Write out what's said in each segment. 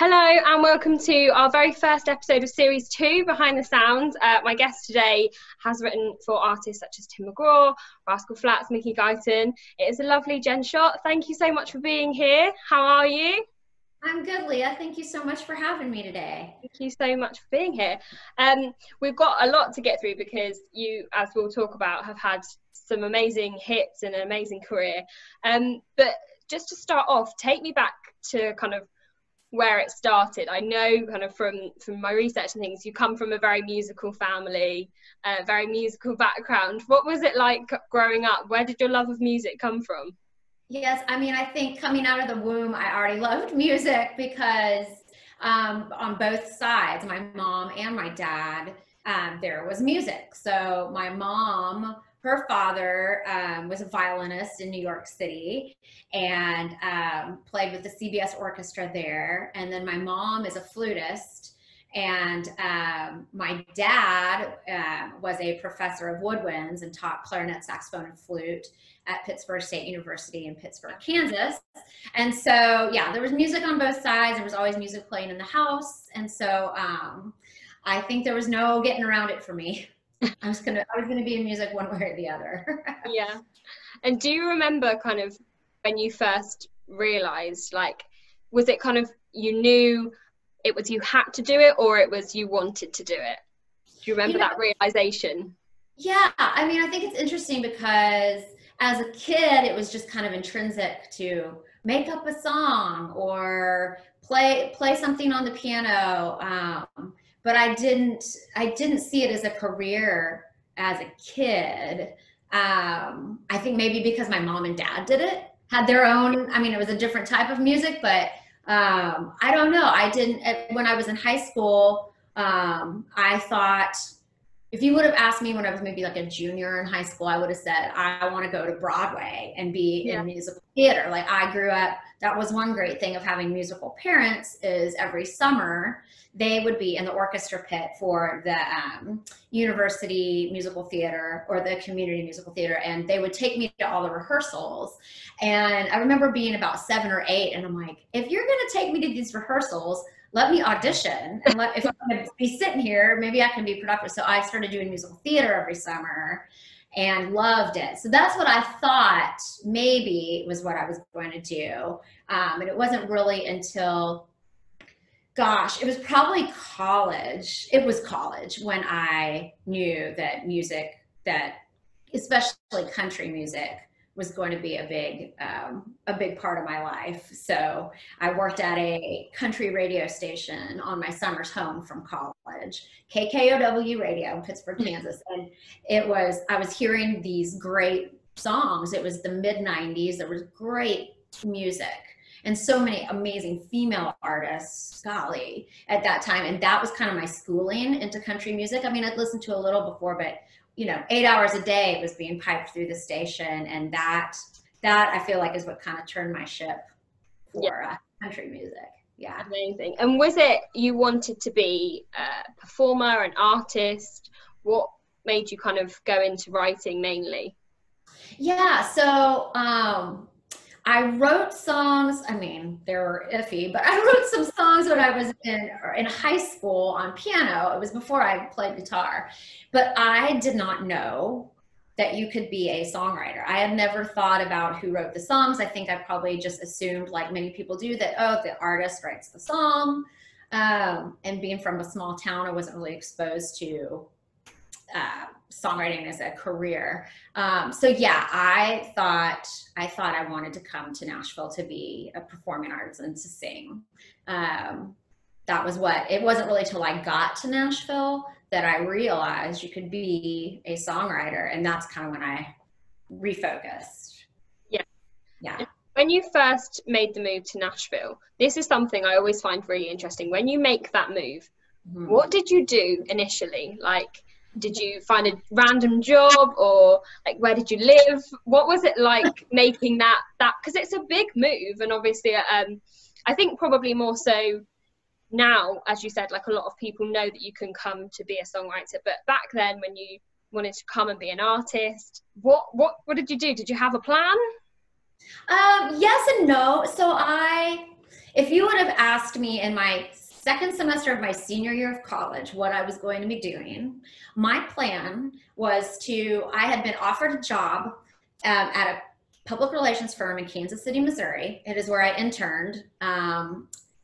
Hello and welcome to our very first episode of Series 2, Behind the Sounds. My guest today has written for artists such as Tim McGraw, Rascal, Mickey Guyton. It is a lovely Jenn Schott. Thank you so much for being here. How are you? I'm good, Leah. Thank you so much for having me today. Thank you so much for being here. We've got a lot to get through because you, as we'll talk about, have had some amazing hits and an amazing career. But just to start off, take me back to kind of where it started. I know kind of from my research and things, you come from a very musical family, a very musical background. What was it like growing up? Where did your love of music come from? Yes, I mean, I think coming out of the womb, I already loved music because on both sides, my mom and my dad, there was music. So my mom, her father was a violinist in New York City and played with the CBS orchestra there. And then my mom is a flutist. And my dad was a professor of woodwinds and taught clarinet, saxophone, and flute at Pittsburgh State University in Pittsburgh, Kansas. And so, yeah, there was music on both sides. There was always music playing in the house. And so I think there was no getting around it for me. I was gonna be in music one way or the other. Yeah. And do you remember kind of when you first realized, like, was it kind of you knew it was you had to do it, or it was you wanted to do it? Do you remember that realization? Yeah, I mean, I think it's interesting because as a kid, it was just kind of intrinsic to make up a song or play something on the piano. But I didn't see it as a career as a kid. I think maybe because my mom and dad did it, had their own, I mean, it was a different type of music, but I don't know. I didn't, when I was in high school, I thought, if you would have asked me when I was maybe like a junior in high school, I would have said, I want to go to Broadway and be in musical theater. Like, I grew up, that was one great thing of having musical parents, is every summer they would be in the orchestra pit for the university musical theater or the community musical theater. And they would take me to all the rehearsals. And I remember being about 7 or 8, and I'm like, if you're going to take me to these rehearsals, let me audition, and if I'm going to be sitting here, maybe I can be productive. So I started doing musical theater every summer and loved it. So that's what I thought maybe was what I was going to do. And it wasn't really until, gosh, it was probably college. It was college when I knew that music, that especially country music, was going to be a big part of my life. So I worked at a country radio station on my summers home from college, KKOW radio in Pittsburgh, Kansas. And I was hearing these great songs. It was the mid-90s. There was great music and so many amazing female artists, golly, at that time. And that was kind of my schooling into country music. I mean, I'd listened to a little before, but 8 hours a day was being piped through the station, and that I feel like is what kind of turned my ship for country music. Yeah. Amazing. And was it you wanted to be a performer, an artist? What made you kind of go into writing mainly? Yeah, so I wrote songs. I mean, they were iffy, but I wrote some songs when I was in high school on piano. It was before I played guitar, but I did not know that you could be a songwriter. I had never thought about who wrote the songs. I think I probably just assumed, like many people do, that, oh, the artist writes the song. And being from a small town, I wasn't really exposed to songwriting as a career. So yeah, I thought I wanted to come to Nashville to be a performing artist and to sing. That was it wasn't really till I got to Nashville that I realized you could be a songwriter. And that's kind of when I refocused. Yeah. Yeah. When you first made the move to Nashville, this is something I always find really interesting. When you make that move, what did you do initially? Like, did you find a random job, or like, where did you live? What was it like making that, because it's a big move, and obviously I think probably more so now, as you said, like a lot of people know that you can come to be a songwriter, but back then when you wanted to come and be an artist, what did you do? Did you have a plan? Yes and no. So If you would have asked me in my second semester of my senior year of college what I was going to be doing, my plan was I had been offered a job at a public relations firm in Kansas City, Missouri. It is where I interned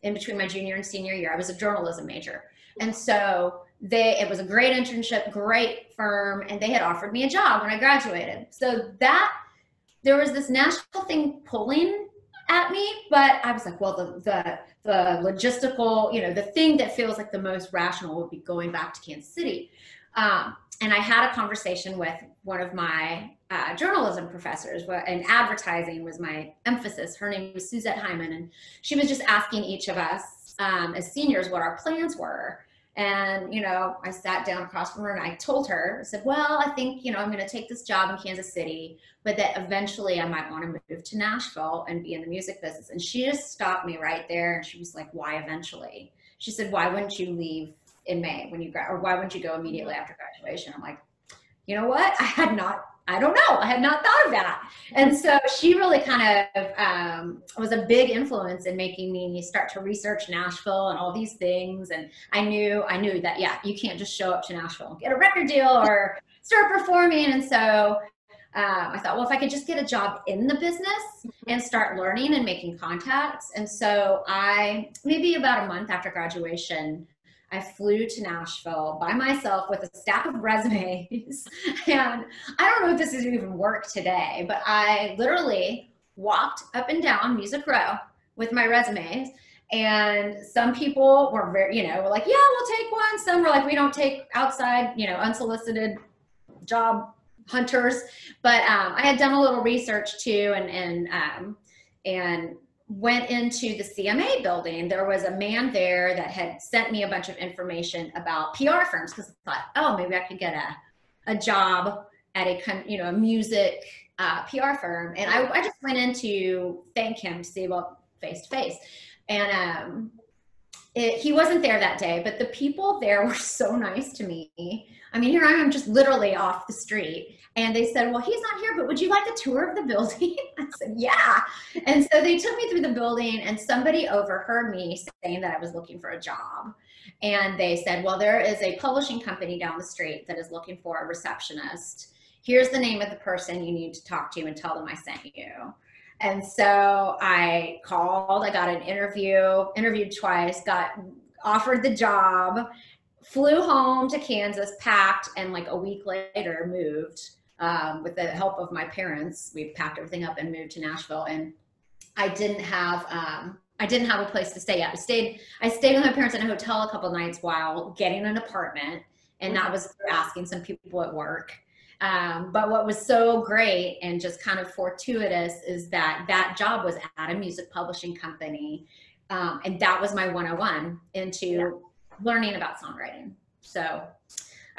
in between my junior and senior year. I was a journalism major. And so it was a great internship, great firm, and they had offered me a job when I graduated. So there was this Nashville thing pulling at me, but I was like, well, the logistical, the thing that feels like the most rational would be going back to Kansas City. And I had a conversation with one of my journalism professors, and advertising was my emphasis. Her name was Suzette Hyman, and she was just asking each of us as seniors what our plans were. And, I sat down across from her and I told her, I said, well, I think, I'm going to take this job in Kansas City, but that eventually I might want to move to Nashville and be in the music business. And she just stopped me right there. And she was like, why eventually? She said, why wouldn't you leave in May or why wouldn't you go immediately after graduation? I'm like, you know what? I had not thought of that. And so she really kind of was a big influence in making me start to research Nashville and all these things. And I knew that, yeah, you can't just show up to Nashville and get a record deal or start performing. And so I thought, well, if I could just get a job in the business and start learning and making contacts. And so maybe about a month after graduation, I flew to Nashville by myself with a stack of resumes. And I don't know if this has even worked today, but I literally walked up and down Music Row with my resumes. And some people were were like, yeah, we'll take one. Some were like, we don't take outside, unsolicited job hunters. But I had done a little research too, and went into the CMA building. There was a man there that had sent me a bunch of information about PR firms, because I thought, oh, maybe I could get a job at a music PR firm. And I just went in to thank him, to see about face to face. And he wasn't there that day, but the people there were so nice to me. I mean, here I am just literally off the street. And they said, well, he's not here, but would you like a tour of the building? I said, yeah. And so they took me through the building, and somebody overheard me saying that I was looking for a job. And they said, well, there is a publishing company down the street that is looking for a receptionist. Here's the name of the person you need to talk to and tell them I sent you. And so I called, I got an interviewed twice, got offered the job, flew home to Kansas, packed, and like a week later moved. With the help of my parents, we packed everything up and moved to Nashville. And I didn't have a place to stay at. I stayed with my parents in a hotel a couple nights while getting an apartment, and that was asking some people at work. But what was so great and just kind of fortuitous is that job was at a music publishing company, and that was my 101 into learning about songwriting. So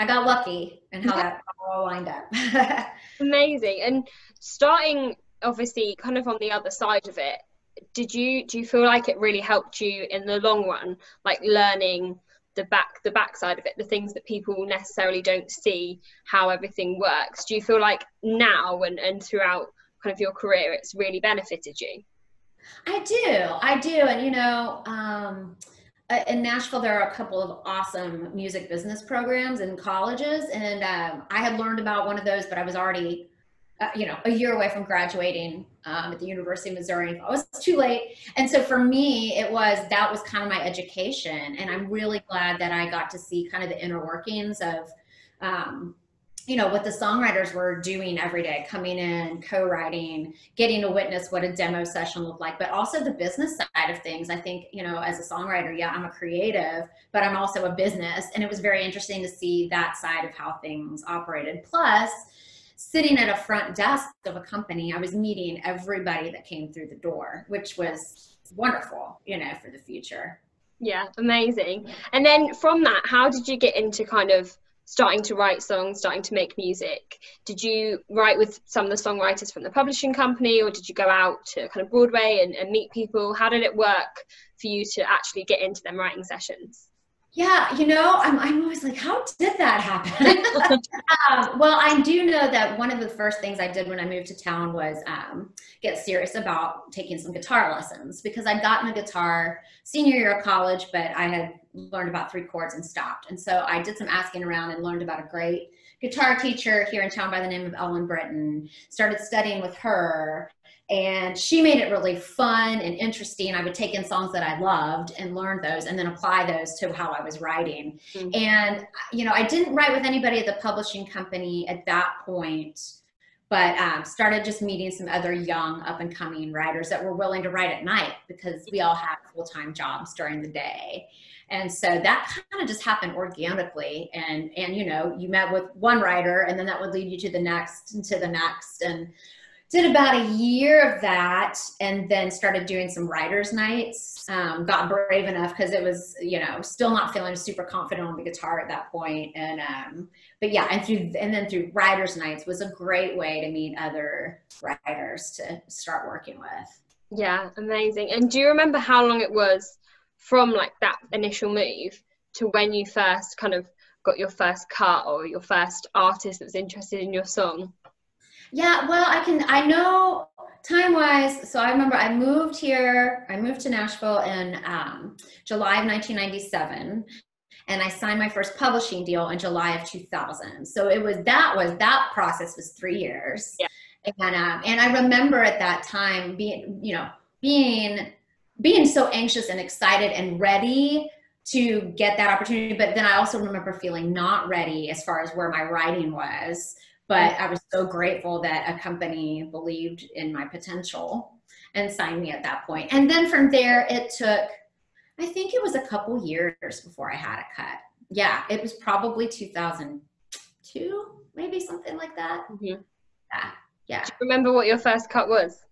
I got lucky in how that all lined up. Amazing. And starting obviously kind of on the other side of it, do you feel like it really helped you in the long run, like learning the back side of it, the things that people necessarily don't see, how everything works? Do you feel like now and throughout kind of your career it's really benefited you? I do. And in Nashville, there are a couple of awesome music business programs in colleges. And I had learned about one of those, but I was already, a year away from graduating at the University of Missouri. I was too late. And so for me, that was kind of my education. And I'm really glad that I got to see kind of the inner workings of, what the songwriters were doing every day, coming in, co-writing, getting to witness what a demo session looked like, but also the business side of things. I think, as a songwriter, yeah, I'm a creative, but I'm also a business. And it was very interesting to see that side of how things operated. Plus, sitting at a front desk of a company, I was meeting everybody that came through the door, which was wonderful, for the future. Yeah, amazing. And then from that, how did you get into kind of starting to write songs, starting to make music? Did you write with some of the songwriters from the publishing company, or did you go out to kind of Broadway and meet people? How did it work for you to actually get into them writing sessions? Yeah, you know, I'm always like, how did that happen? Well, I do know that one of the first things I did when I moved to town was get serious about taking some guitar lessons, because I'd gotten a guitar senior year of college, but I had learned about 3 chords and stopped. And so I did some asking around and learned about a great guitar teacher here in town by the name of Ellen Britton, started studying with her. And she made it really fun and interesting. I would take in songs that I loved and learn those and then apply those to how I was writing. Mm-hmm. And, you know, I didn't write with anybody at the publishing company at that point, but started just meeting some other young up and coming writers that were willing to write at night, because we all have full-time jobs during the day. And so that kind of just happened organically. And, you know, you met with one writer and then that would lead you to the next and to the next. And did about a year of that, and then started doing some writers' nights. Got brave enough, because it was, you know, still not feeling super confident on the guitar at that point. And but yeah, and then through writers' nights was a great way to meet other writers to start working with. Yeah, amazing. And do you remember how long it was from like that initial move to when you first kind of got your first cut or your first artist that was interested in your song? Yeah, well, I know time-wise. So I remember I moved to Nashville in July of 1997, and I signed my first publishing deal in July of 2000. So that process was 3 years. Yeah. And I remember at that time being so anxious and excited and ready to get that opportunity. But then I also remember feeling not ready as far as where my writing was. But I was so grateful that a company believed in my potential and signed me at that point. And then from there, it took, I think it was a couple years before I had a cut. Yeah, it was probably 2002, maybe something like that. Mm-hmm. Yeah. Do you remember what your first cut was?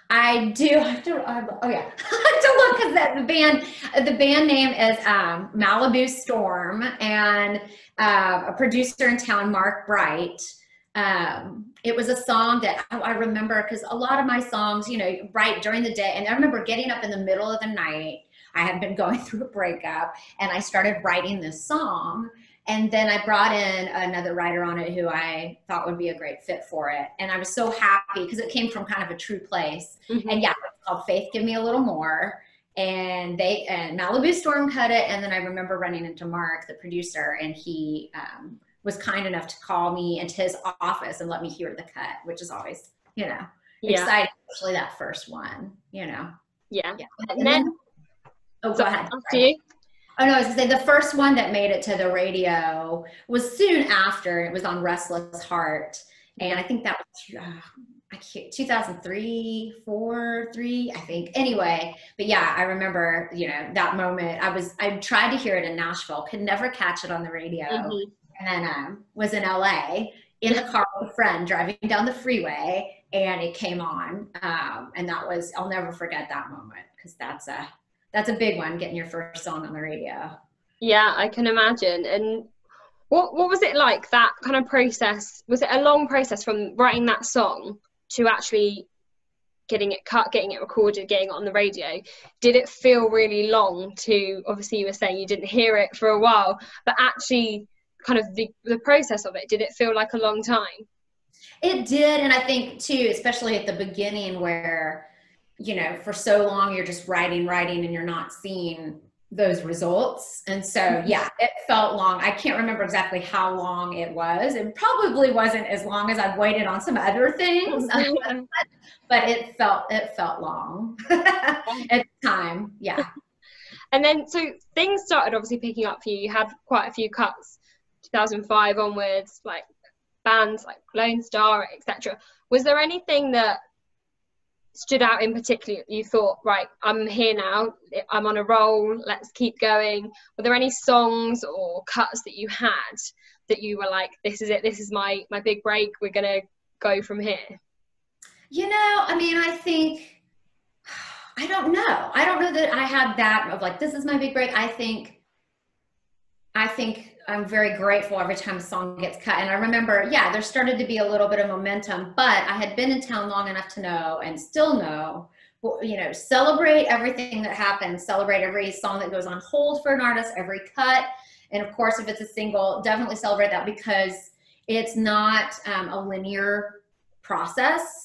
I do. I have to, oh yeah, I have to look, because the band name is Malibu Storm, and a producer in town, Mark Bright. It was a song that I remember, because a lot of my songs, you know, write during the day, and I remember getting up in the middle of the night. I had been going through a breakup, and I started writing this song. And then I brought in another writer on it who I thought would be a great fit for it. And I was so happy, because it came from kind of a true place. Mm-hmm. And yeah, it's called Faith Give Me a Little More. And Malibu Storm cut it. And then I remember running into Mark, the producer, and he was kind enough to call me into his office and let me hear the cut, which is always, you know, exciting, especially that first one, you know. Yeah. And then oh, go ahead. Do you? Oh no, I was gonna say the first one that made it to the radio was soon after. It was on Restless Heart, and I think that was 2003, 3, I think. Anyway, but yeah, I remember, you know, that moment. I tried to hear it in Nashville, could never catch it on the radio, mm-hmm. and then was in LA in the car with a friend driving down the freeway, and it came on, and I'll never forget that moment, because that's a big one, getting your first song on the radio. Yeah, I can imagine. And what was it like, that kind of process? Was it a long process from writing that song to actually getting it cut, getting it recorded, getting it on the radio? Did it feel really long to, obviously you were saying you didn't hear it for a while, but actually kind of the process of it, did it feel like a long time? It did. And I think too, especially at the beginning, where, you know, for so long you're just writing and you're not seeing those results. And so, yeah, it felt long. I can't remember exactly how long it was. It probably wasn't as long as I've waited on some other things, but it felt long at the time. Yeah. And then, so things started obviously picking up for you. You had quite a few cuts, 2005 onwards, like bands like Lone Star, etc. Was there anything that stood out in particular? You thought, right, I'm here now, I'm on a roll, let's keep going? Were there any songs or cuts that you had that you were like, this is it, this is my big break, we're gonna go from here? You know, I mean, I don't know that I had that of like, this is my big break. I think I'm very grateful every time a song gets cut. And I remember, yeah, there started to be a little bit of momentum, but I had been in town long enough to know, and still know, you know, celebrate everything that happens, celebrate every song that goes on hold for an artist, every cut. And of course, if it's a single, definitely celebrate that, because it's not a linear process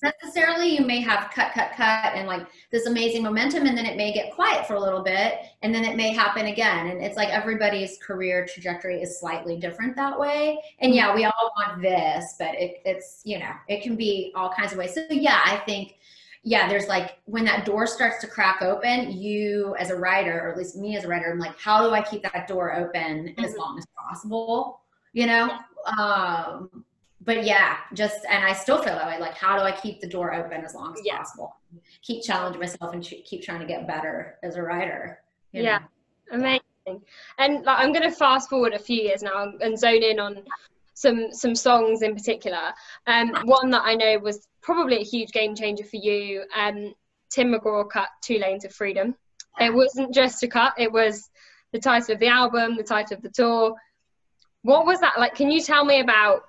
necessarily. You may have cut and like this amazing momentum, and then it may get quiet for a little bit, and then it may happen again. And it's like everybody's career trajectory is slightly different that way. And yeah, we all want this, but it's, you know, it can be all kinds of ways. So yeah, I think, yeah, there's like, when that door starts to crack open, you as a writer, or at least me as a writer, I'm like, how do I keep that door open as long as possible? You know? But yeah, and I still feel that way. Like, how do I keep the door open as long as possible? Keep challenging myself and keep trying to get better as a writer. You know? Amazing. And like, I'm going to fast forward a few years now and zone in on some songs in particular. One that I know was probably a huge game changer for you. Tim McGraw cut 2 Lanes of Freedom. It wasn't just a cut; it was the title of the album, the title of the tour. What was that like? Can you tell me about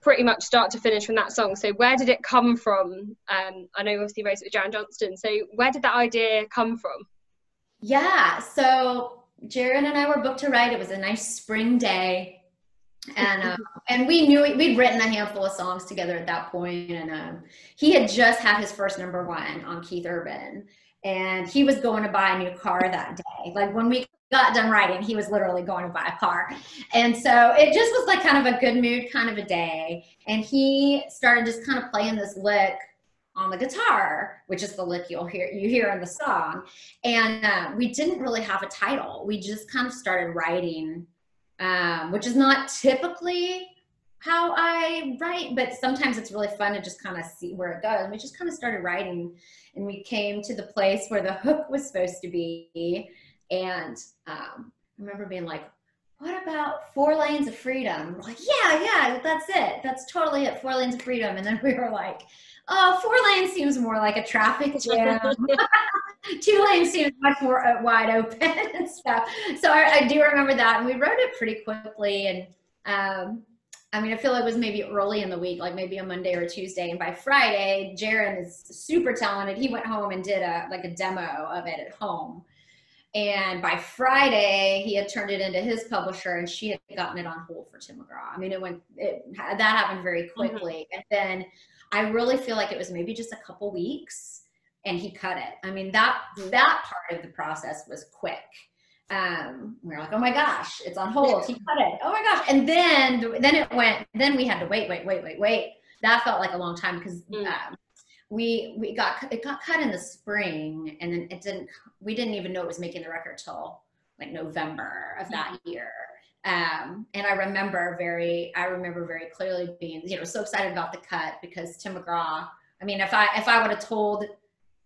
pretty much start to finish from that song? So where did it come from? I know you obviously wrote it with Jaron Johnston. So where did that idea come from? Yeah, so Jaron and I were booked to write. It was a nice spring day. And we knew we'd written a handful of songs together at that point. And he had just had his first #1 on Keith Urban. And he was going to buy a new car that day. Like, when we got done writing, he was literally going to buy a car. And so it just was like kind of a good mood kind of a day. And he started just kind of playing this lick on the guitar, which is the lick you hear in the song. And we didn't really have a title. We just kind of started writing, which is not typically how I write, but sometimes it's really fun to just kind of see where it goes. And we just kind of started writing, and we came to the place where the hook was supposed to be. And I remember being like, what about 4 Lanes of Freedom? We're like, yeah, that's it. That's totally it, 4 Lanes of Freedom. And then we were like, oh, 4 lanes seems more like a traffic jam. 2 lanes seems much more wide open and stuff. So I do remember that. And we wrote it pretty quickly. And I mean, I feel it was maybe early in the week, like maybe a Monday or a Tuesday. And by Friday, Jaron is super talented. He went home and did a demo of it at home. And by Friday, he had turned it into his publisher, and she had gotten it on hold for Tim McGraw. I mean, that happened very quickly. And then I really feel like it was maybe just a couple weeks, and he cut it. I mean, that part of the process was quick. We were like, oh my gosh, it's on hold. He cut it. Oh my gosh. And then we had to wait. That felt like a long time, because it got cut in the spring, and then we didn't even know it was making the record till like November of that year. And I remember very clearly being, you know, so excited about the cut, because Tim McGraw, I mean, if I would have told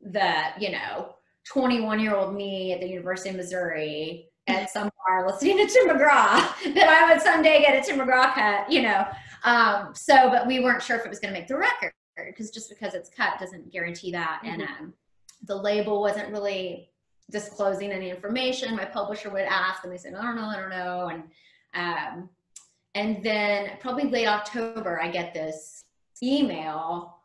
the, you know, 21-year-old me at the University of Missouri at some bar listening to Tim McGraw that I would someday get a Tim McGraw cut, you know. But we weren't sure if it was going to make the record, because just because it's cut doesn't guarantee that. And the label wasn't really disclosing any information. My publisher would ask, and they said, I don't know. And then probably late October, I get this email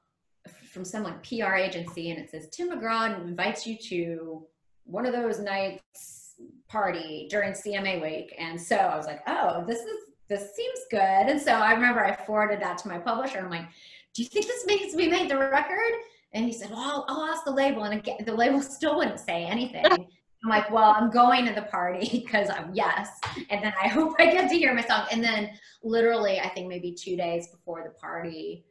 from some like PR agency, and it says, Tim McGraw invites you to one of those nights party during CMA week. And so I was like, oh, this seems good. And so I remember I forwarded that to my publisher. I'm like, do you think this needs to be made the record? And he said, well, I'll ask the label. And again, the label still wouldn't say anything. I'm like, well, I'm going to the party because I'm yes. And then I hope I get to hear my song. And then literally, I think maybe 2 days before the party,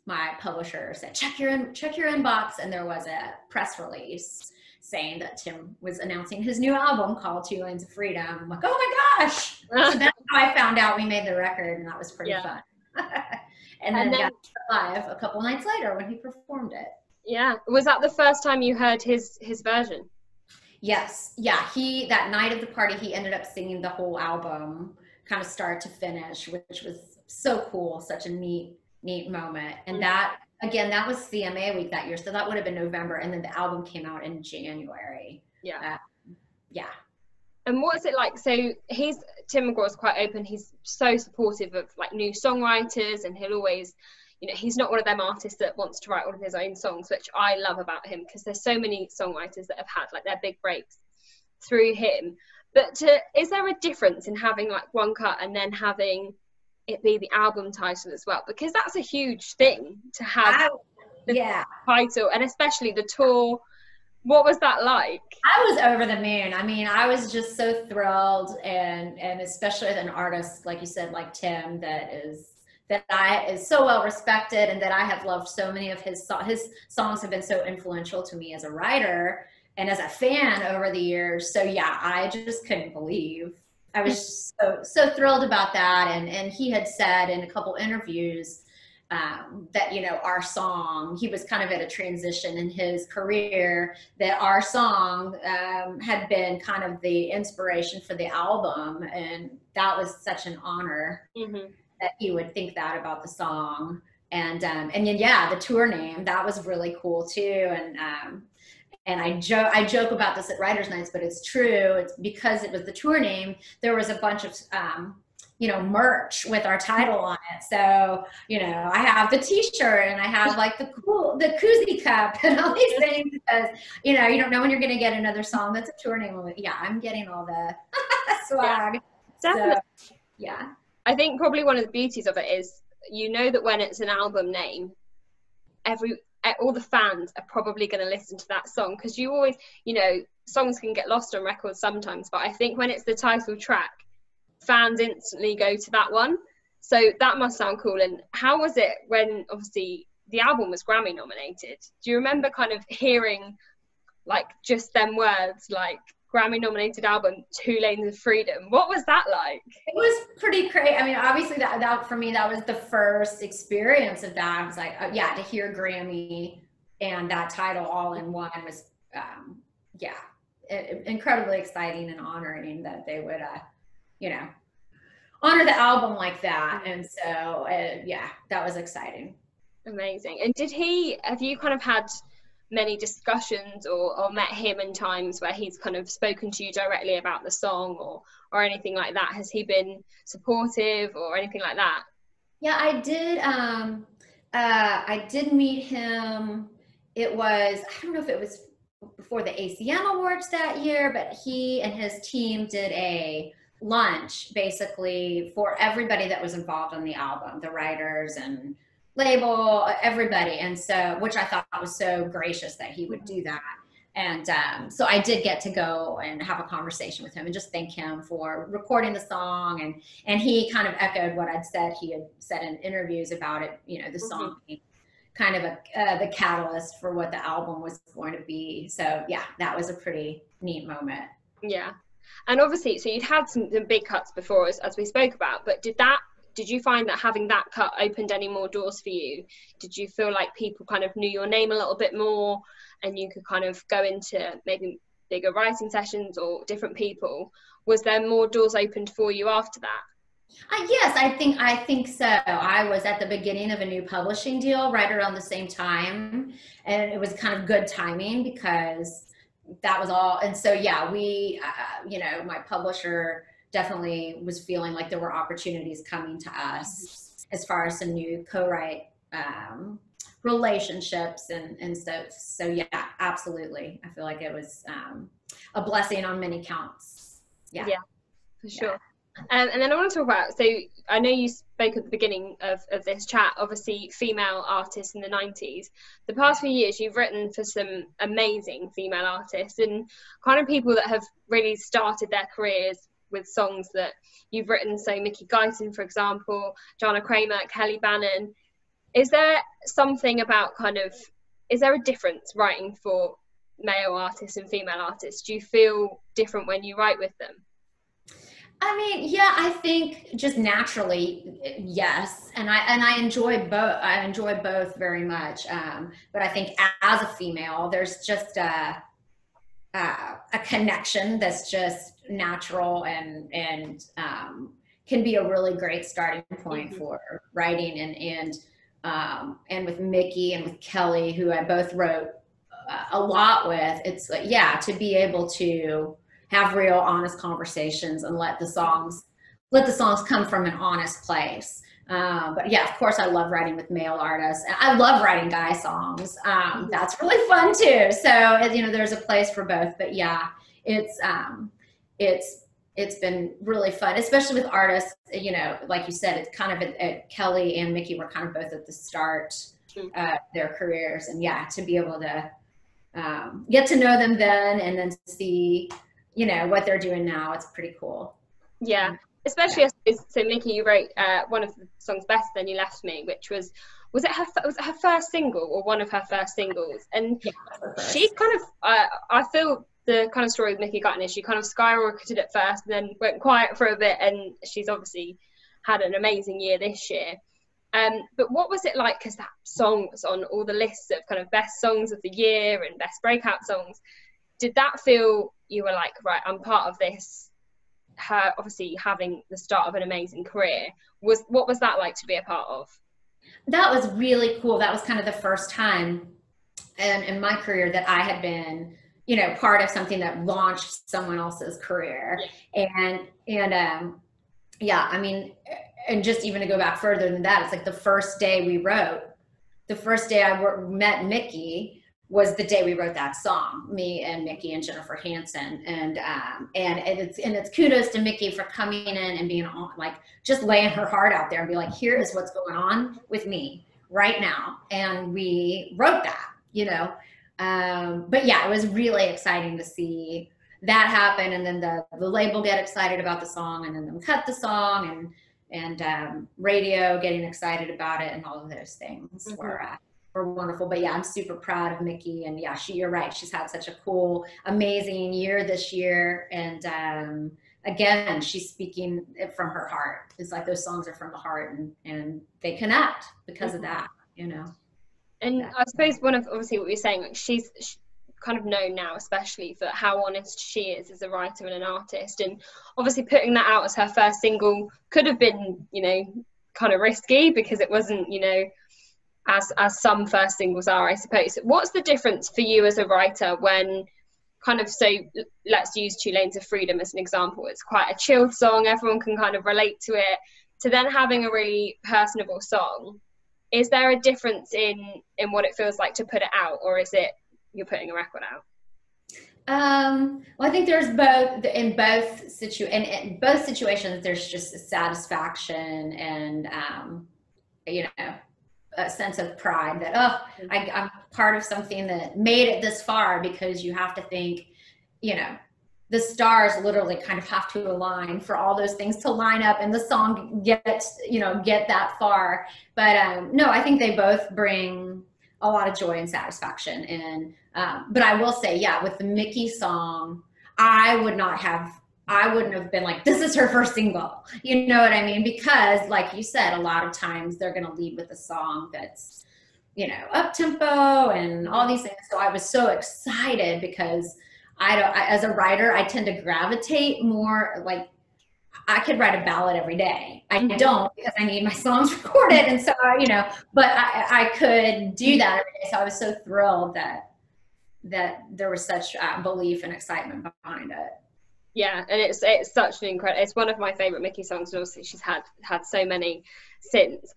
my publisher said, check your inbox. And there was a press release saying that Tim was announcing his new album called 2 Lanes of Freedom. I'm like, oh my gosh. So that's how I found out we made the record, and that was pretty fun. And then got live a couple nights later when he performed it. Yeah. Was that the first time you heard his version? Yes. Yeah. That night of the party, he ended up singing the whole album, kind of start to finish, which was so cool. Such a neat moment. And that, again, that was CMA week that year. So that would have been November. And then the album came out in January. Yeah. Yeah. And what is it like? So Tim McGraw's quite open. He's so supportive of like new songwriters, and he'll always, you know, he's not one of them artists that wants to write all of his own songs, which I love about him, because there's so many songwriters that have had like their big breaks through him. But is there a difference in having like one cut and then having it be the album title as well? Because that's a huge thing to have the title, and especially the tour. What was that like? I was over the moon. I mean, I was just so thrilled, and especially with an artist, like you said, like Tim, that is so well respected, and that I have loved so many of his songs have been so influential to me as a writer and as a fan over the years. So yeah, I just couldn't believe. I was so thrilled about that, and he had said in a couple interviews that, you know, our song, he was kind of at a transition in his career, that our song had been kind of the inspiration for the album, and that was such an honor that he would think that about the song. And then yeah, the tour name, that was really cool too. And I joke about this at Writers' Nights, but it's true. It's because it was the tour name. There was a bunch of you know, merch with our title on it. So, you know, I have the t-shirt, and I have like the koozie cup and all these things, because, you know, you don't know when you're going to get another song that's a tour name. Yeah, I'm getting all the swag. Definitely. So, yeah. I think probably one of the beauties of it is, you know, that when it's an album name, all the fans are probably going to listen to that song, because you always, you know, songs can get lost on records sometimes, but I think when it's the title track, fans instantly go to that one. So that must sound cool. And how was it when obviously the album was Grammy nominated? Do you remember kind of hearing like just them words, like Grammy nominated album, 2 Lanes of Freedom? What was that like? It was pretty crazy. I mean, obviously that for me, that was the first experience of that. I was like, yeah, to hear Grammy and that title all in one was, incredibly exciting and honoring that they would, you know, honor the album like that. And so, yeah, that was exciting. Amazing. And have you kind of had many discussions or met him in times where he's kind of spoken to you directly about the song or anything like that? Has he been supportive or anything like that? Yeah, I did meet him. It was, I don't know if it was before the ACM Awards that year, but he and his team did a lunch basically for everybody that was involved on the album, the writers and label, everybody. And so, which I thought was so gracious that he would do that. And so I did get to go and have a conversation with him and just thank him for recording the song. And he kind of echoed what he had said in interviews about it, you know, the song being kind of the catalyst for what the album was going to be. So yeah, that was a pretty neat moment. Yeah. And obviously, so you'd had some big cuts before, as we spoke about, but did you find that having that cut opened any more doors for you? Did you feel like people kind of knew your name a little bit more, and you could kind of go into maybe bigger writing sessions or different people? Was there more doors opened for you after that? Yes, I think so. I was at the beginning of a new publishing deal right around the same time, and it was kind of good timing because that was all. And so, yeah, we, you know, my publisher definitely was feeling like there were opportunities coming to us as far as some new co-write relationships and stuff. So yeah, absolutely. I feel like it was a blessing on many counts. Yeah, for sure. Yeah. And then I want to talk about, so I know you spoke at the beginning of this chat, obviously female artists in the 90s. The past few years you've written for some amazing female artists and kind of people that have really started their careers with songs that you've written. So Mickey Guyton, for example, Jana Kramer, Kelly Bannon. Is there something about is there a difference writing for male artists and female artists? Do you feel different when you write with them? I mean, yeah, I think just naturally, yes. And I enjoy both. I enjoy both very much. But I think as a female, there's just a connection that's just natural and can be a really great starting point for writing. And with Mickey and with Kelly, who I both wrote a lot with, it's like, yeah, to be able to have real honest conversations and let the songs come from an honest place. But yeah, of course, I love writing with male artists. And I love writing guy songs. That's really fun too. So, you know, there's a place for both. But yeah, it's it's been really fun, especially with artists. You know, like you said, it's kind of Kelly and Mickey were kind of both at the start of their careers, and yeah, to be able to get to know them then and then see, you know, what they're doing now, it's pretty cool. Yeah, especially so Mickey, you wrote one of the songs, Better Than You Left Me, which was it her first single or one of her first singles? And she kind of I feel the kind of story with Mickey Gutton is she kind of skyrocketed at first and then went quiet for a bit, and she's obviously had an amazing year this year. But what was it like, because that song was on all the lists of kind of best songs of the year and best breakout songs? Did that feel you were like, right, I'm part of this? Her obviously having the start of an amazing career, what was that like to be a part of? That was really cool. That was kind of the first time in my career that I had been, you know, part of something that launched someone else's career. And yeah, I mean, and just even to go back further than that, it's like the first day we wrote, the first day I met Mickey was the day we wrote that song, me and Mickey and Jennifer Hansen. And it's kudos to Mickey for coming in and being like, just laying her heart out there and be like, here is what's going on with me right now. And we wrote that, you know. But yeah, it was really exciting to see that happen, and then the label get excited about the song, and then them cut the song, and radio getting excited about it, and all of those things were wonderful. But yeah, I'm super proud of Mickey, and yeah, you're right, she's had such a cool, amazing year this year, and again, she's speaking it from her heart. It's like those songs are from the heart, and they connect because of that, you know. And I suppose one of, obviously, what you're saying, like she's kind of known now, especially for how honest she is as a writer and an artist. And obviously putting that out as her first single could have been, you know, kind of risky, because it wasn't, you know, as some first singles are, I suppose. What's the difference for you as a writer when kind of, so let's use Two Lanes of Freedom as an example. It's quite a chilled song, everyone can kind of relate to it, to then having a really personable song. Is there a difference in what it feels like to put it out, or is it you're putting a record out? Well, I think there's both. In both situations, there's just a satisfaction and you know, a sense of pride that I'm part of something that made it this far, because you have to think, you know, the stars literally kind of have to align for all those things to line up and the song get that far. But no, I think they both bring a lot of joy and satisfaction. And but I will say, yeah, with the Mickey song, I wouldn't have been like, this is her first single, you know what I mean? Because like you said, a lot of times they're going to lead with a song that's, you know, up tempo and all these things. So I was so excited, because as a writer, I tend to gravitate more, like I could write a ballad every day. I don't, because I need my songs recorded. And so, you know, but I could do that every day. So I was so thrilled that there was such belief and excitement behind it. Yeah, and it's such an incredible, it's one of my favorite Mickey songs, and obviously she's had so many since.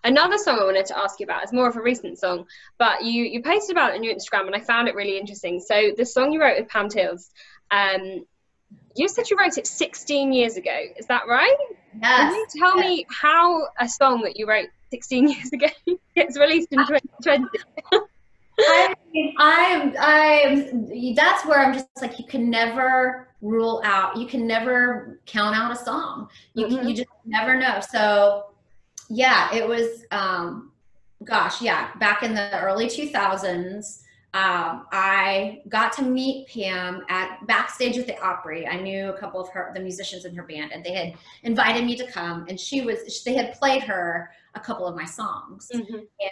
Another song I wanted to ask you about is more of a recent song, but you posted about it on your Instagram, and I found it really interesting. So the song you wrote with Pam Tills, you said you wrote it 16 years ago, is that right? Yes. Can you tell me how a song that you wrote 16 years ago gets released in 2020? That's where I'm just like, you can never rule out, you can never count out a song. You just never know. So yeah, it was, back in the early 2000s, I got to meet Pam at backstage at the Opry. I knew a couple of the musicians in her band, and they had invited me to come, and they had played her a couple of my songs.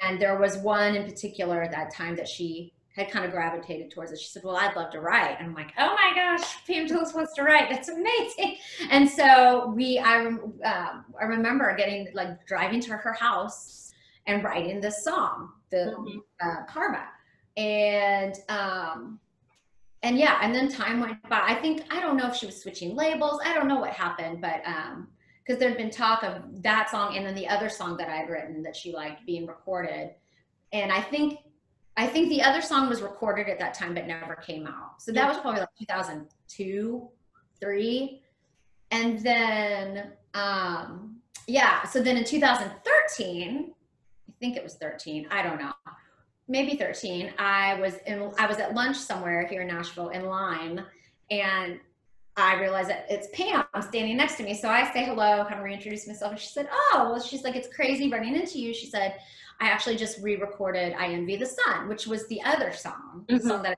And there was one in particular at that time that she had kind of gravitated towards it. She said, well, I'd love to write. And I'm like, oh my gosh, Pam Tillis wants to write. That's amazing. And so I remember driving to her house and writing this song, the Karma. And yeah, and then time went by. I don't know if she was switching labels. I don't know what happened, but because there'd been talk of that song and then the other song that I had written that she liked being recorded. And I think the other song was recorded at that time, but never came out. So that was probably like 2002, 3. And then, so then in 2013, I think it was 13, I don't know, maybe 13, I was at lunch somewhere here in Nashville in line, and I realized that it's Pam standing next to me. So I say hello, kind of reintroduce myself. And she said, oh, well, she's like, it's crazy running into you. She said, I actually just re-recorded I Envy the Sun, which was the other song, the song that,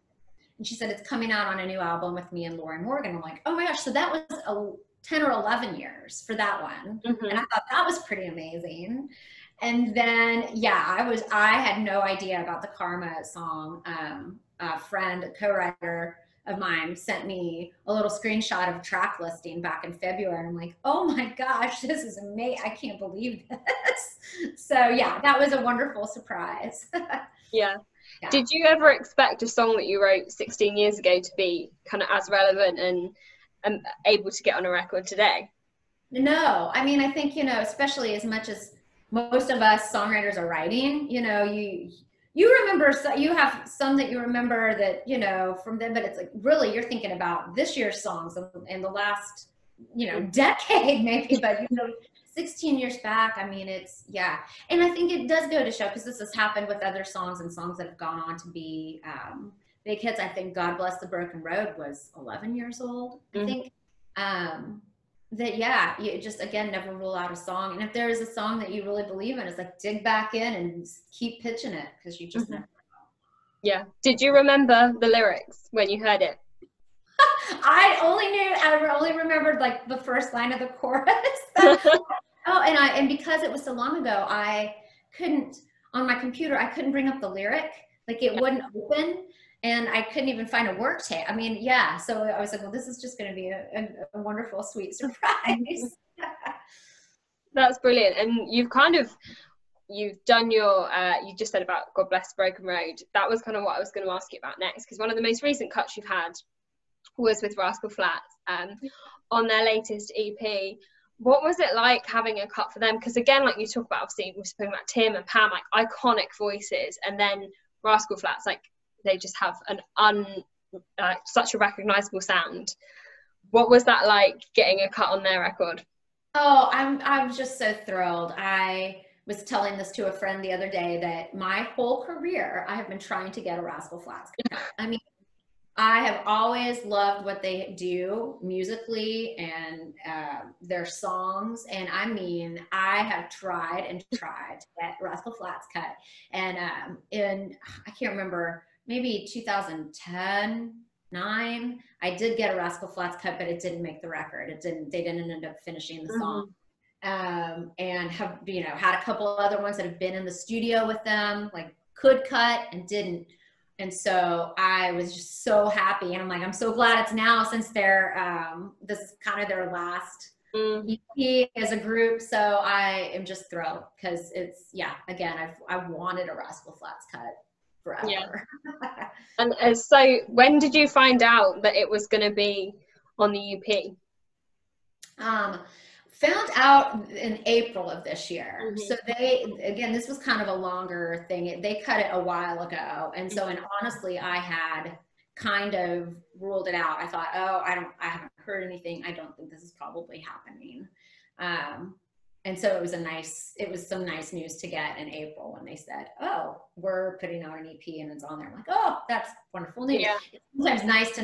and she said, it's coming out on a new album with me and Lauren Morgan. I'm like, oh my gosh. So that was 10 or 11 years for that one. And I thought that was pretty amazing. And then, I had no idea about the Karma song. A friend, a co-writer of mine, sent me a little screenshot of track listing back in February. And I'm like, oh my gosh, this is amazing. I can't believe this. So yeah, that was a wonderful surprise. Yeah. Did you ever expect a song that you wrote 16 years ago to be kind of as relevant and able to get on a record today? No, I mean, I think, especially as much as most of us songwriters are writing, you remember, you have some that you remember that, from them, but it's like, really, you're thinking about this year's songs and the last, decade maybe, but, 16 years back, I mean, it's, yeah. And I think it does go to show, because this has happened with other songs and songs that have gone on to be big hits. I think God Bless the Broken Road was 11 years old, I think. That, you just, again, never rule out a song. And if there is a song that you really believe in, it's like, dig back in and keep pitching it, because you just never know. Yeah. Did you remember the lyrics when you heard it? I only remembered like the first line of the chorus. And because it was so long ago, I couldn't, on my computer, I couldn't bring up the lyric. Like it wouldn't open. And I couldn't even find a work tape. I mean, yeah. So I was like, well, this is just going to be a wonderful, sweet surprise. That's brilliant. And you've done your, you just said about God Bless Broken Road. That was kind of what I was going to ask you about next, because one of the most recent cuts you've had was with Rascal Flatts on their latest EP. What was it like having a cut for them? Because again, like you talk about, obviously, we're speaking about Tim and Pam, like iconic voices, and then Rascal Flatts, like, they just have such a recognizable sound. What was that like, getting a cut on their record? Oh, I'm just so thrilled. I was telling this to a friend the other day that my whole career I have been trying to get a Rascal Flatts cut. I mean, I have always loved what they do musically and their songs. And I mean, I have tried and tried to get Rascal Flatts cut. And I can't remember, maybe 2010, 9, I did get a Rascal Flatts cut, but it didn't make the record. They didn't end up finishing the song. And have, had a couple other ones that have been in the studio with them, like could cut and didn't. And so I was just so happy. And I'm like, I'm so glad it's now, since they're, this is kind of their last EP as a group. So I am just thrilled, because it's, again, I've wanted a Rascal Flatts cut forever. Yeah. And so when did you find out that it was going to be on the EP? Found out in April of this year. So this was kind of a longer thing. They cut it a while ago. And so, and honestly, I had kind of ruled it out. I thought, oh, I haven't heard anything. I don't think this is probably happening. And so it was some nice news to get in April when they said, oh, we're putting out an EP and it's on there. I'm like, oh, that's wonderful news. Yeah. It's sometimes nice to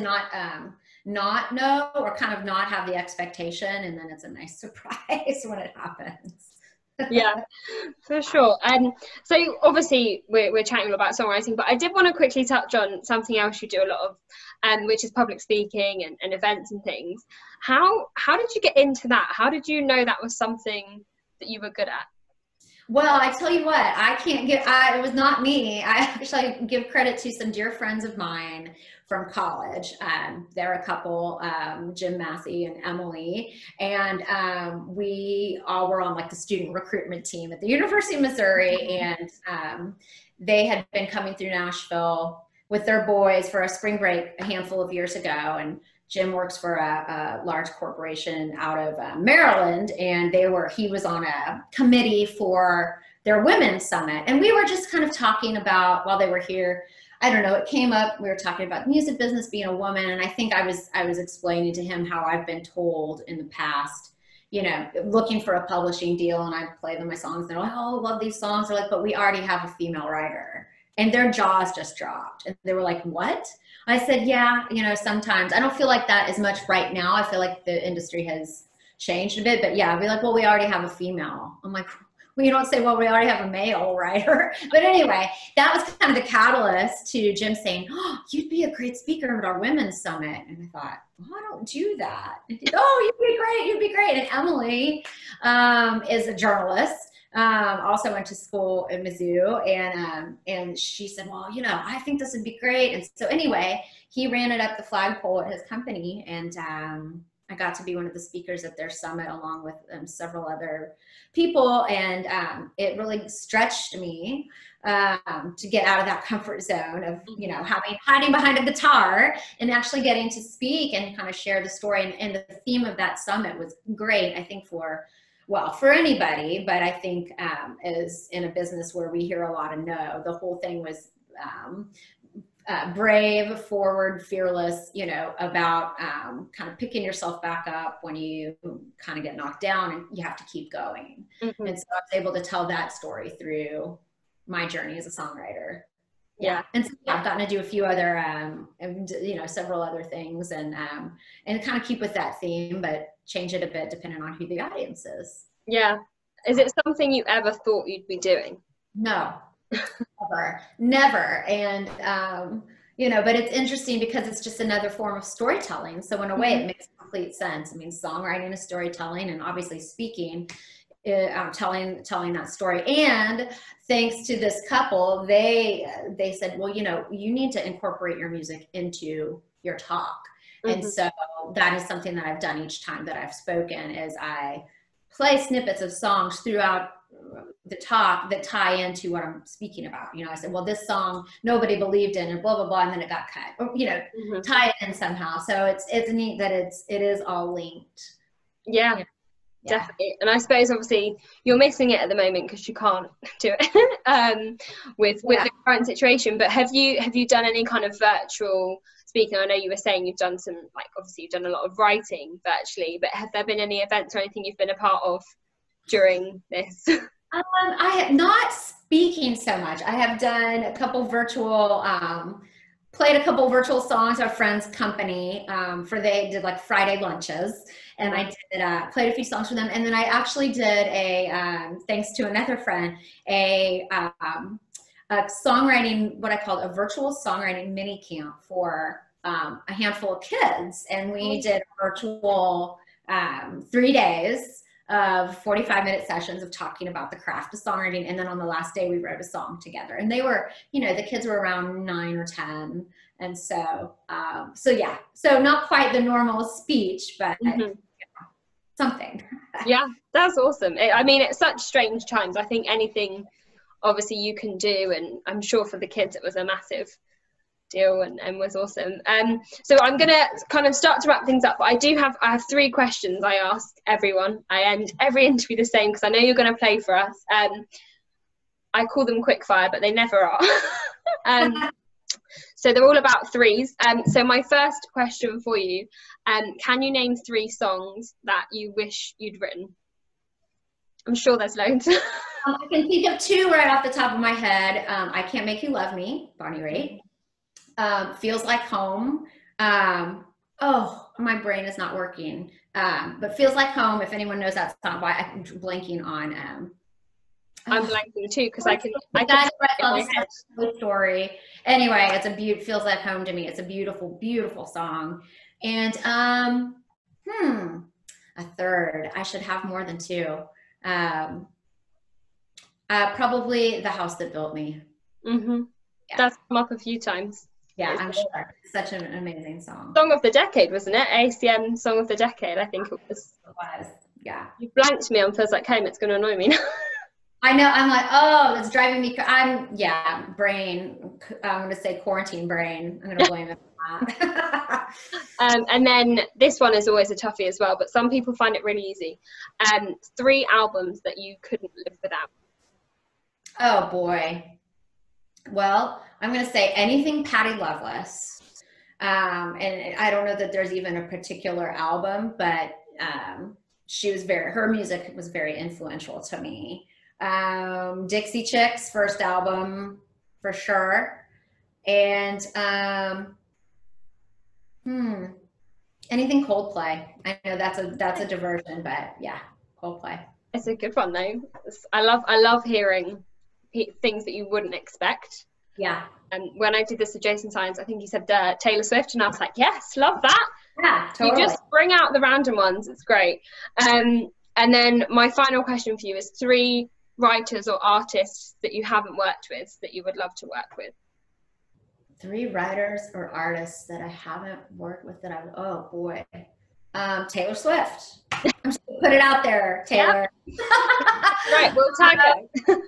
not know, or kind of not have the expectation, and then it's a nice surprise when it happens. Yeah, for sure. So obviously we're chatting about songwriting, but I did want to quickly touch on something else you do a lot of, which is public speaking and events and things. How did you get into that? How did you know that was something that you were good at? Well, I tell you what, it was not me. I actually give credit to some dear friends of mine from college. They're a couple, Jim Massey and Emily, and we all were on like the student recruitment team at the University of Missouri, and they had been coming through Nashville with their boys for a spring break a handful of years ago, and Jim works for a large corporation out of Maryland, and he was on a committee for their women's summit. And we were just kind of talking about, while they were here, I don't know, it came up, we were talking about the music business, being a woman. And I think I was explaining to him how I've been told in the past, you know, looking for a publishing deal, and I play them my songs, and they're like, oh, I love these songs. They're like, but we already have a female writer. And their jaws just dropped. And they were like, what? I said, yeah, you know, sometimes. I don't feel like that as much right now. I feel like the industry has changed a bit. But yeah, I'd be like, well, we already have a female. I'm like, well, you don't say, well, we already have a male writer. But anyway, that was kind of the catalyst to Jim saying, oh, you'd be a great speaker at our women's summit. And I thought, well, I don't do that. And oh, you'd be great. And Emily is a journalist. Also went to school at Mizzou, and she said, well, you know, I think this would be great. And so anyway, he ran it up the flagpole at his company, and I got to be one of the speakers at their summit along with several other people, and it really stretched me to get out of that comfort zone of, you know, hiding behind a guitar and actually getting to speak and kind of share the story. And the theme of that summit was great, I think, for anybody, but I think as in a business where we hear a lot of no, the whole thing was brave, forward, fearless, you know, about kind of picking yourself back up when you kind of get knocked down, and you have to keep going. And so I was able to tell that story through my journey as a songwriter. Yeah. And so I've gotten to do a few other, you know, several other things, and kind of keep with that theme, but change it a bit depending on who the audience is. Yeah. Is it something you ever thought you'd be doing? No, never. And, you know, but it's interesting because it's just another form of storytelling. So in a way, it makes complete sense. I mean, songwriting is storytelling, and obviously speaking, telling that story. And thanks to this couple, they said, well, you know, you need to incorporate your music into your talk. And so that is something that I've done each time that I've spoken, is I play snippets of songs throughout the talk that tie into what I'm speaking about. You know, I said, well, this song nobody believed in, and blah, blah, blah, and then it got cut, or, you know, tie it in somehow. So it's neat that it is all linked. Yeah. Definitely. And I suppose obviously you're missing it at the moment because you can't do it with the current situation. But have you done any kind of virtual speaking? I know you were saying you've done some, like, obviously you've done a lot of writing virtually, but have there been any events or anything you've been a part of during this? I have not speaking so much. I have done a couple virtual played a couple virtual songs at a friend's company they did like Friday lunches, and I did played a few songs for them. And then I actually did thanks to another friend, a songwriting, what I called a virtual songwriting mini camp for a handful of kids. And we did virtual 3 days of 45-minute sessions of talking about the craft of songwriting. And then on the last day, we wrote a song together. And they were, you know, the kids were around 9 or 10. And so, yeah, so not quite the normal speech, but something. Yeah, that's awesome. I mean, it's such strange times. I think anything, obviously, you can do. And I'm sure for the kids, it was a massive deal and was awesome. So I'm gonna kind of start to wrap things up, but I have 3 questions I ask everyone. I end every interview the same because I know you're going to play for us. I call them quick fire, but they never are. So they're all about 3s. So my first question for you, can you name 3 songs that you wish you'd written? I'm sure there's loads. I can think of 2 right off the top of my head. I Can't Make You Love Me, Bonnie Raitt. Feels Like Home. Oh, my brain is not working. But Feels Like Home, if anyone knows that song, why I'm blanking on. I'm blanking too because I can the story. Anyway, it's Feels Like Home to me. It's a beautiful, beautiful song. And a 3rd. I should have more than 2. Probably The House That Built Me. Yeah. That's come up a few times. Yeah, I'm sure. It's such an amazing song. Song of the decade, wasn't it? ACM Song of the Decade, I think it was. It was, yeah. You blanked me on Feels Like Home. It's going to annoy me now. I know. I'm like, oh, that's driving me. Brain. I'm going to say quarantine brain. I'm going to blame it And then this one is always a toughie as well, but some people find it really easy. 3 albums that you couldn't live without. Oh boy. Well, I'm going to say anything Patti Loveless. And I don't know that there's even a particular album, but her music was very influential to me. Dixie Chicks' first album, for sure. And anything Coldplay. I know that's a diversion, but yeah, Coldplay. It's a good one though. I love hearing things that you wouldn't expect. Yeah. And when I did this with Jason Science, I think he said Taylor Swift, and I was like, yes, love that. Yeah, totally. You just bring out the random ones. It's great. And then my final question for you is 3 writers or artists that you haven't worked with that you would love to work with. 3 writers or artists that I haven't worked with oh boy. Taylor Swift. I'm just gonna put it out there, Taylor. Yep. Right, we'll tag it.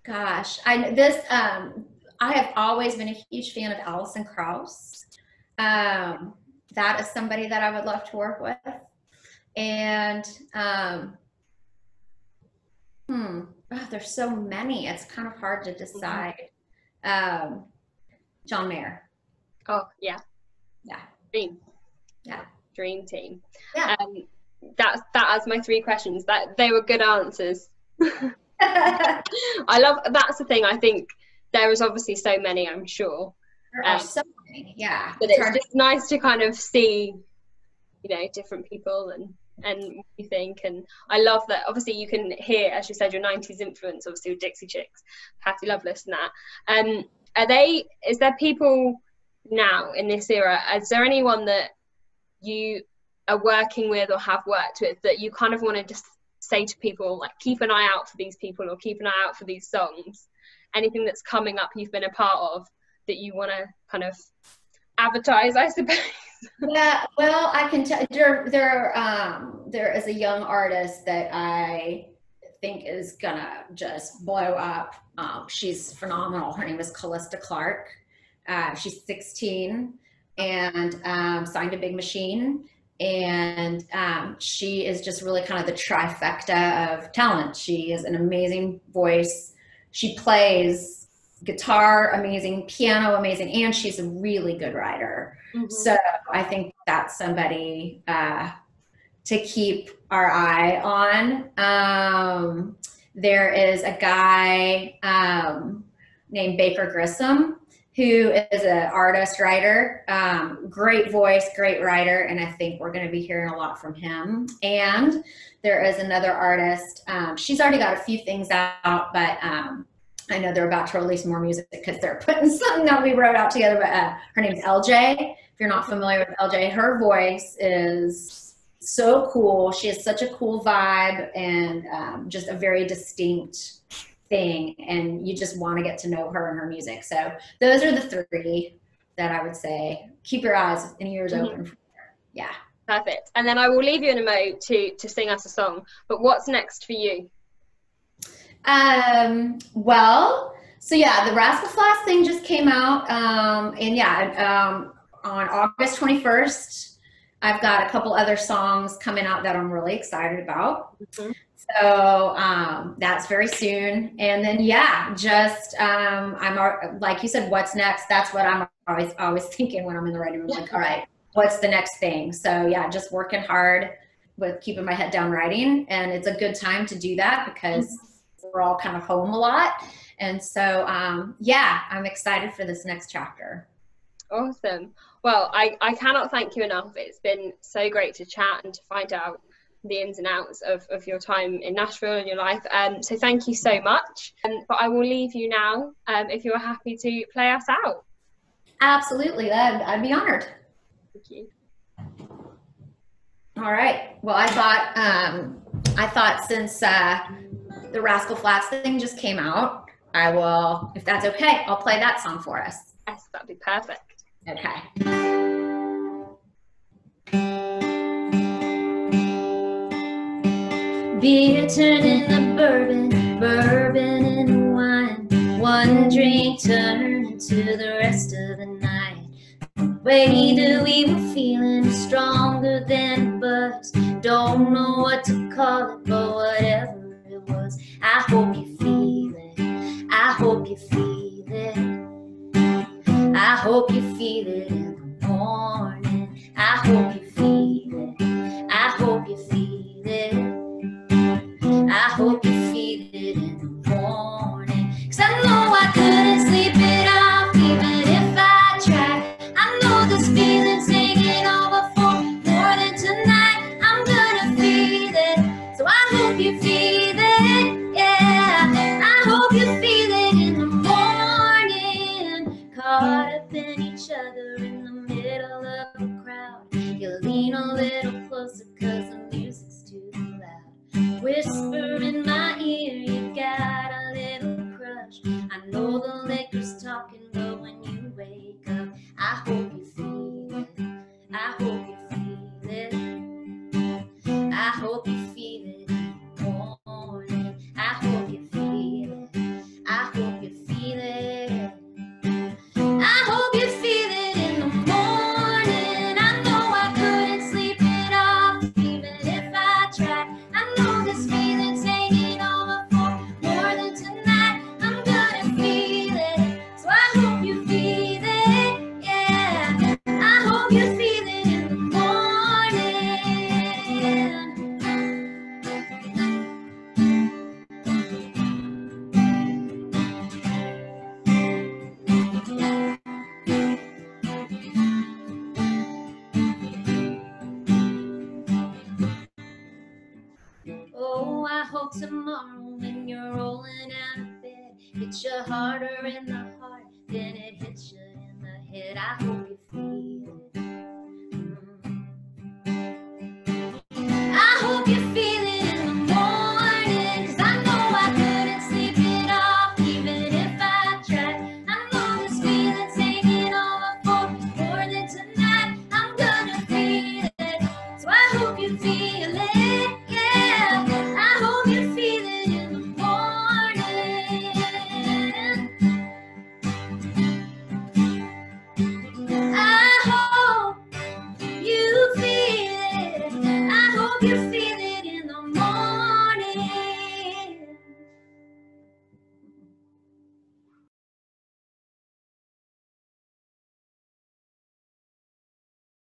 Gosh, I have always been a huge fan of Alison Krauss. That is somebody that I would love to work with. And there's so many. It's kind of hard to decide. John Mayer. Oh yeah. Dream. Yeah. Dream team. Yeah. That was my 3 questions. That they were good answers. That's the thing. I think there is obviously so many, I'm sure. There are so many, yeah. But it's just nice to kind of see, different people and what you think. And I love that obviously you can hear, as you said, your 90s influence, obviously with Dixie Chicks, Patti Loveless and that. Is there people now in this era, is there anyone that you are working with or have worked with that you kind of want to just say to people, like, keep an eye out for these people or keep an eye out for these songs? Anything that's coming up you've been a part of that you want to kind of advertise, I suppose? Yeah, well, I can tell there is a young artist that I think is gonna just blow up. She's phenomenal. Her name is Callista Clark. She's 16 and signed to Big Machine. And she is just really kind of the trifecta of talent. She has an amazing voice. She plays guitar, amazing, piano, amazing, and she's a really good writer. Mm-hmm. So I think that's somebody to keep our eye on. There is a guy named Baker Grissom, who is an artist, writer, great voice, great writer, and I think we're going to be hearing a lot from him. And there is another artist. She's already got a few things out, but I know they're about to release more music because they're putting something that we wrote out together. But her name's LJ. If you're not familiar with LJ, her voice is so cool. She has such a cool vibe and just a very distinct thing, and you just want to get to know her and her music. So those are the 3 that I would say keep your eyes and ears open for. Yeah. Perfect. And then I will leave you in a mo to sing us a song. But what's next for you? Well, so yeah, the Rascal Flatts thing just came out. And yeah, on August 21st, I've got a couple other songs coming out that I'm really excited about. Mm-hmm. So that's very soon. And then, yeah, just I'm like you said, what's next? That's what I'm always thinking when I'm in the writing room. Like, all right, what's the next thing? So yeah, just working hard with keeping my head down writing. And it's a good time to do that because we're all kind of home a lot. And so, yeah, I'm excited for this next chapter. Awesome. Well, I cannot thank you enough. It's been so great to chat and to find out the ins and outs of your time in Nashville and your life. So thank you so much. But I will leave you now if you're happy to play us out. Absolutely. I'd be honored. Thank you. All right. Well, I thought since the Rascal Flatts thing just came out, I will, if that's okay, I'll play that song for us. Yes, that'd be perfect. Okay. Beer turned into bourbon, bourbon into wine, one drink turned into the rest of the night. The way that we were feeling is stronger than buzz. Don't know what to call it, but whatever it was, I hope you feel it. I hope you feel it. I hope you feel it in the morning. I hope you feel it. I hope you feel it. I hope you feel it in the morning. 'Cause I know I couldn't sleep it off even if I tried. I know this feeling's hanging over for more than tonight. I'm gonna feel it, so I hope you feel it, yeah. I hope you feel it in the morning. Caught up in each other in the middle of a crowd. You lean a little closer 'cause the music's too loud. Whisper in my ear, you got a little crush. I know the liquor's talking, but when you wake up, I hope you feel it. I hope you feel it. I hope you feel it in the morning. I hope you feel it. I hope you feel it. I hope you feel it in the morning. I know I couldn't sleep it off even if I tried. I know this feeling's hanging over for more than tonight. I'm gonna feel it, so I hope you feel it, yeah. I hope you feel it in the morning. Oh, I hope tomorrow when you're rolling out of bed, it's your harder in the heart than